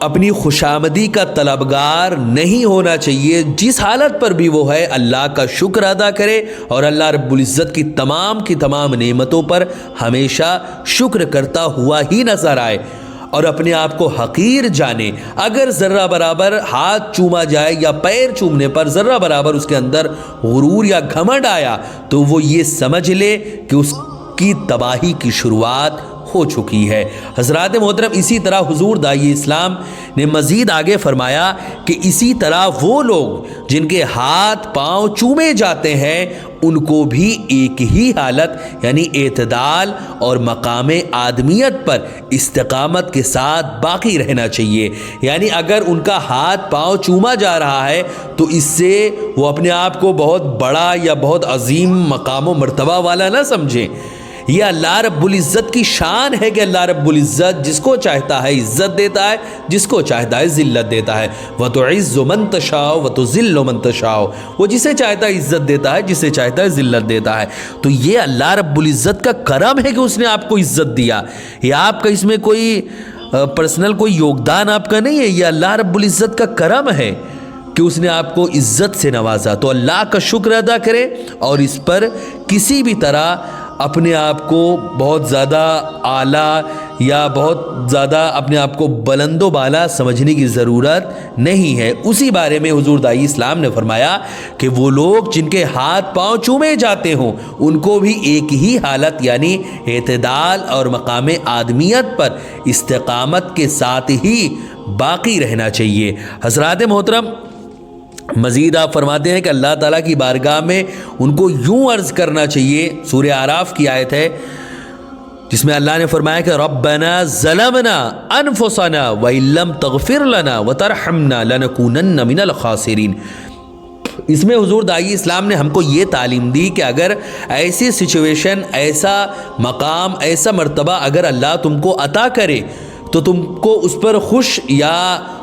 اپنی خوشامدی کا طلبگار نہیں ہونا چاہیے، جس حالت پر بھی وہ ہے اللہ کا شکر ادا کرے اور اللہ رب العزت کی تمام نعمتوں پر ہمیشہ شکر کرتا ہوا ہی نظر آئے اور اپنے آپ کو حقیر جانے۔ اگر ذرہ برابر ہاتھ چوما جائے یا پیر چومنے پر ذرہ برابر اس کے اندر غرور یا گھمنڈ آیا تو وہ یہ سمجھ لے کہ اس کی تباہی کی شروعات ہو چکی ہے۔ حضرات محترم، اسی طرح حضور داعی اسلام نے مزید آگے فرمایا کہ اسی طرح وہ لوگ جن کے ہاتھ پاؤں چومے جاتے ہیں ان کو بھی ایک ہی حالت یعنی اعتدال اور مقام آدمیت پر استقامت کے ساتھ باقی رہنا چاہیے۔ یعنی اگر ان کا ہاتھ پاؤں چوما جا رہا ہے تو اس سے وہ اپنے آپ کو بہت بڑا یا بہت عظیم مقام و مرتبہ والا نہ سمجھیں۔ یہ اللہ رب العزت کی شان ہے کہ اللہ رب العزت جس کو چاہتا ہے عزت دیتا ہے، جس کو چاہتا ہے ذلت دیتا ہے۔ وَتُعِزُّ مَن تَشَاءُ وَتُذِلُّ مَن تَشَاءُ، وہ جسے چاہتا ہے عزت دیتا ہے، جسے چاہتا ہے ذلت دیتا ہے۔ تو یہ اللہ رب العزت کا کرم ہے کہ اس نے آپ کو عزت دیا۔ یہ آپ کا اس میں کوئی پرسنل کوئی یوگدان آپ کا نہیں ہے، یہ اللہ رب العزت کا کرم ہے کہ اس نے آپ کو عزت سے نوازا۔ تو اللہ کا شکر ادا کرے اور اس پر کسی بھی طرح اپنے آپ کو بہت زیادہ اعلیٰ یا بہت زیادہ اپنے آپ کو بلند و بالا سمجھنے کی ضرورت نہیں ہے۔ اسی بارے میں حضور داعی اسلام نے فرمایا کہ وہ لوگ جن کے ہاتھ پاؤں چومے جاتے ہوں ان کو بھی ایک ہی حالت یعنی اعتدال اور مقام آدمیت پر استقامت کے ساتھ ہی باقی رہنا چاہیے۔ حضرات محترم، مزید آپ فرماتے ہیں کہ اللہ تعالیٰ کی بارگاہ میں ان کو یوں عرض کرنا چاہیے۔ سورہ اعراف کی آیت ہے جس میں اللہ نے فرمایا کہ ربنا ظلمنا انفسنا وَإِن لَّمْ تَغْفِرْ لَنَا وَتَرْحَمْنَا لَنَكُونَنَّ مِنَ الْخَاسِرِينَ۔ اس میں حضور داعی اسلام نے ہم کو یہ تعلیم دی کہ اگر ایسی سچویشن، ایسا مقام، ایسا مرتبہ اگر اللہ تم کو عطا کرے تو تم کو اس پر خوش یا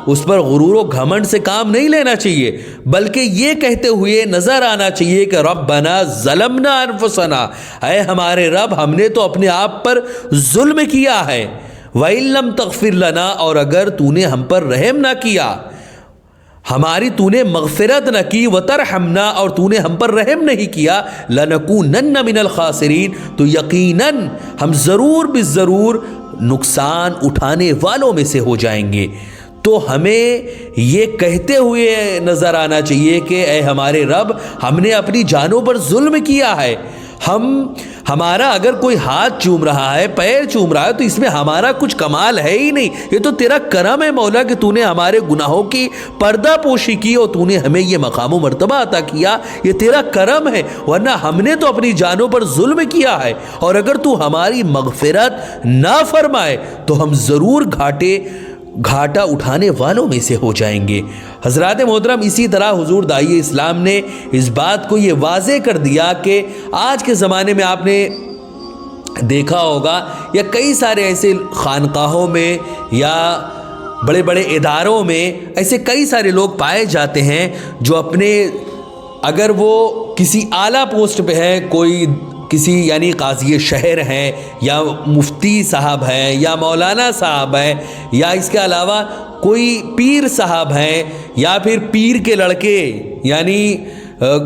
اس پر غرور و گھمنڈ سے کام نہیں لینا چاہیے، بلکہ یہ کہتے ہوئے نظر آنا چاہیے کہ ربنا ظلمنا انفسنا، اے ہمارے رب ہم نے تو اپنے آپ پر ظلم کیا ہے، وَإِن لَّمْ تَغْفِرْ لَنَا، اور اگر تو نے ہم پر رحم نہ کیا، ہماری تو نے مغفرت نہ کی، وَتَرْحَمْنَا، اور تو نے ہم پر رحم نہیں کیا، لَنَكُونَنَّ مِنَ الْخَاسِرِينَ، تو یقیناً ہم ضرور بالضرور نقصان اٹھانے والوں میں سے ہو جائیں گے۔ تو ہمیں یہ کہتے ہوئے نظر آنا چاہیے کہ اے ہمارے رب ہم نے اپنی جانوں پر ظلم کیا ہے، ہمارا اگر کوئی ہاتھ چوم رہا ہے، پیر چوم رہا ہے تو اس میں ہمارا کچھ کمال ہے ہی نہیں، یہ تو تیرا کرم ہے مولا کہ تو نے ہمارے گناہوں کی پردہ پوشی کی اور تو نے ہمیں یہ مقام و مرتبہ عطا کیا، یہ تیرا کرم ہے، ورنہ ہم نے تو اپنی جانوں پر ظلم کیا ہے، اور اگر تو ہماری مغفرت نہ فرمائے تو ہم ضرور گھاٹا اٹھانے والوں میں سے ہو جائیں گے۔ حضرات محترم، اسی طرح حضور داعی اسلام نے اس بات کو یہ واضح کر دیا کہ آج کے زمانے میں آپ نے دیکھا ہوگا یا کئی سارے ایسے خانقاہوں میں یا بڑے بڑے اداروں میں ایسے کئی سارے لوگ پائے جاتے ہیں جو اپنے اگر وہ کسی اعلیٰ پوسٹ پہ ہیں، کوئی کسی یعنی قاضی شہر ہیں یا مفتی صاحب ہیں یا مولانا صاحب ہیں یا اس کے علاوہ کوئی پیر صاحب ہیں یا پھر پیر کے لڑکے یعنی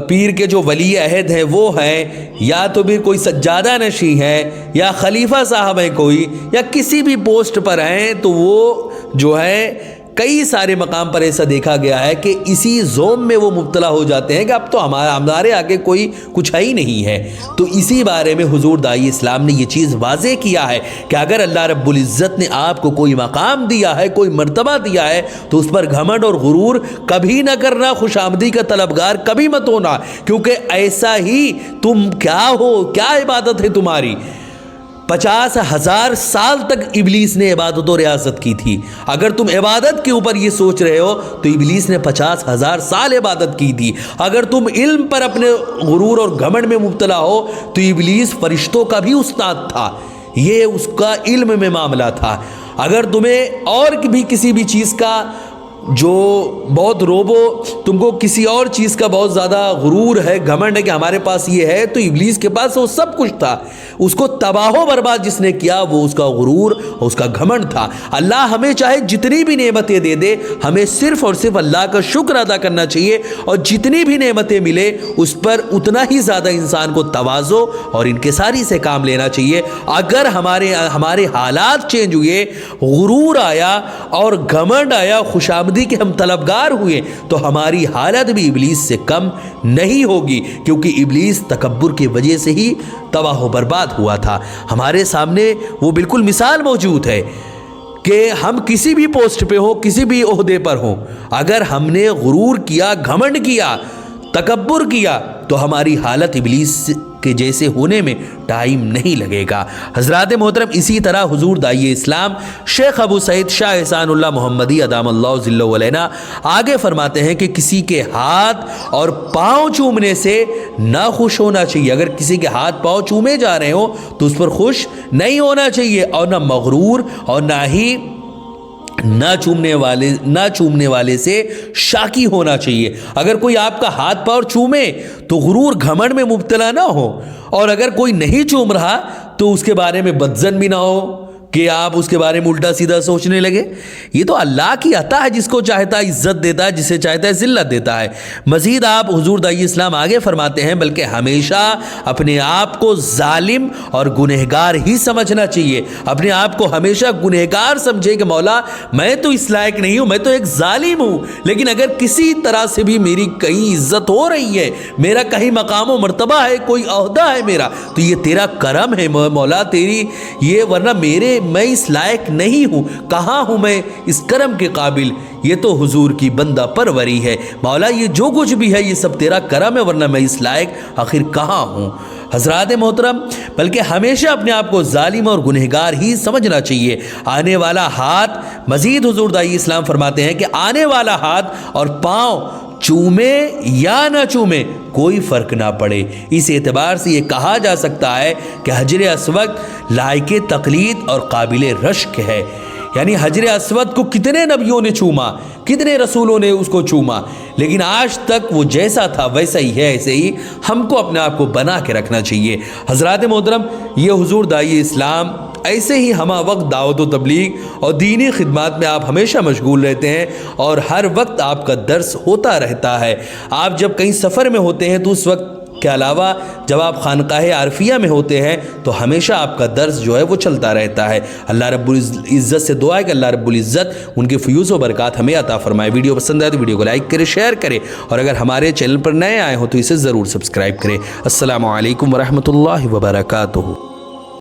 پیر کے جو ولی عہد ہیں وہ ہیں، یا تو پھر کوئی سجادہ نشیں ہے یا خلیفہ صاحب ہیں کوئی، یا کسی بھی پوسٹ پر ہیں، تو وہ جو ہے کئی سارے مقام پر ایسا دیکھا گیا ہے کہ اسی زوم میں وہ مبتلا ہو جاتے ہیں کہ اب تو ہمارے آگے کوئی کچھ ہی نہیں ہے۔ تو اسی بارے میں حضور داعی اسلام نے یہ چیز واضح کیا ہے کہ اگر اللہ رب العزت نے آپ کو کوئی مقام دیا ہے، کوئی مرتبہ دیا ہے، تو اس پر گھمنڈ اور غرور کبھی نہ کرنا، خوش آمدی کا طلبگار کبھی مت ہونا، کیونکہ ایسا ہی تم کیا ہو، کیا عبادت ہے تمہاری؟ 50,000 سال تک ابلیس نے عبادت و ریاضت کی تھی۔ اگر تم عبادت کے اوپر یہ سوچ رہے ہو تو ابلیس نے 50,000 سال عبادت کی تھی۔ اگر تم علم پر اپنے غرور اور گھمنڈ میں مبتلا ہو تو ابلیس فرشتوں کا بھی استاد تھا، یہ اس کا علم میں معاملہ تھا۔ اگر تمہیں اور بھی کسی بھی چیز کا جو بہت روبو، تم کو کسی اور چیز کا بہت زیادہ غرور ہے، گھمنڈ ہے کہ ہمارے پاس یہ ہے، تو ابلیس کے پاس وہ سب کچھ تھا. اس کو تباہ و برباد جس نے کیا وہ اس کا غرور اور اس کا گھمنڈ تھا. اللہ ہمیں چاہے جتنی بھی نعمتیں دے دے، ہمیں صرف اور صرف اللہ کا شکر ادا کرنا چاہیے، اور جتنی بھی نعمتیں ملے اس پر اتنا ہی زیادہ انسان کو تواضع اور انکساری سے کام لینا چاہیے. اگر ہمارے حالات چینج ہوئے، غرور آیا اور گھمنڈ آیا، خوشامدی کہ ہم طلبگار ہوئے، تو ہماری حالت بھی ابلیس سے کم نہیں ہوگی، کیونکہ ابلیس تکبر کی وجہ سے ہی تباہ و برباد ہوا تھا. ہمارے سامنے وہ بالکل مثال موجود ہے کہ ہم کسی بھی پوسٹ پہ ہوں، کسی بھی عہدے پر ہوں، اگر ہم نے غرور کیا، گھمنڈ کیا، تکبر کیا، تو ہماری حالت ابلیس کے جیسے ہونے میں ٹائم نہیں لگے گا. حضرات محترم، اسی طرح حضور داعی اسلام شیخ ابو سعید شاہ احسان اللہ محمدی ادام اللہ ذلہ علینا آگے فرماتے ہیں کہ کسی کے ہاتھ اور پاؤں چومنے سے نہ خوش ہونا چاہیے. اگر کسی کے ہاتھ پاؤں چومے جا رہے ہوں تو اس پر خوش نہیں ہونا چاہیے، اور نہ مغرور اور نہ ہی نہ چومنے والے سے شاکی ہونا چاہیے. اگر کوئی آپ کا ہاتھ پاؤں چومے تو غرور گھمنڈ میں مبتلا نہ ہو، اور اگر کوئی نہیں چوم رہا تو اس کے بارے میں بدظن بھی نہ ہو کہ آپ اس کے بارے میں الٹا سیدھا سوچنے لگے. یہ تو اللہ کی عطا ہے، جس کو چاہتا ہے عزت دیتا ہے، جسے چاہتا ہے ذلت دیتا ہے. مزید آپ حضور داعی اسلام آگے فرماتے ہیں بلکہ ہمیشہ اپنے آپ کو ظالم اور گنہگار ہی سمجھنا چاہیے. اپنے آپ کو ہمیشہ گنہگار سمجھے کہ مولا میں تو اس لائق نہیں ہوں، میں تو ایک ظالم ہوں، لیکن اگر کسی طرح سے بھی میری کہیں عزت ہو رہی ہے، میرا کہیں مقام و مرتبہ ہے، کوئی عہدہ ہے میرا، تو یہ تیرا کرم ہے مولا، تیری یہ، ورنہ میں اس لائق نہیں ہوں. کہاں ہوں میں اس کرم کے قابل؟ یہ تو حضور کی بندہ پروری ہے. مولا یہ جو کچھ بھی ہے یہ سب تیرا کرم ہے، ورنہ میں اس لائق آخر کہاں ہوں. حضرات محترم، بلکہ ہمیشہ اپنے آپ کو ظالم اور گنہگار ہی سمجھنا چاہیے. آنے والا ہاتھ، مزید حضور داعی اسلام فرماتے ہیں کہ آنے والا ہاتھ اور پاؤں چومے یا نہ چومے کوئی فرق نہ پڑے. اس اعتبار سے یہ کہا جا سکتا ہے کہ حجر اسود لائق تقلید اور قابل رشک ہے. یعنی حجر اسود کو کتنے نبیوں نے چوما، کتنے رسولوں نے اس کو چوما، لیکن آج تک وہ جیسا تھا ویسا ہی ہے. ایسے ہی ہم کو اپنے آپ کو بنا کے رکھنا چاہیے. حضرات محترم، یہ حضور داعی اسلام ایسے ہی ہمہ وقت دعوت و تبلیغ اور دینی خدمات میں آپ ہمیشہ مشغول رہتے ہیں، اور ہر وقت آپ کا درس ہوتا رہتا ہے. آپ جب کہیں سفر میں ہوتے ہیں تو اس وقت کے علاوہ جب آپ خانقاہ عارفیہ میں ہوتے ہیں تو ہمیشہ آپ کا درس جو ہے وہ چلتا رہتا ہے. اللہ رب العزت سے دعا ہے کہ اللہ رب العزت ان کے فیوز و برکات ہمیں عطا فرمائے. ویڈیو پسند آئے تو ویڈیو کو لائک کرے، شیئر کرے، اور اگر ہمارے چینل پر نئے آئے ہو تو اسے ضرور سبسکرائب کرے. السلام علیکم ورحمۃ اللہ وبرکاتہ.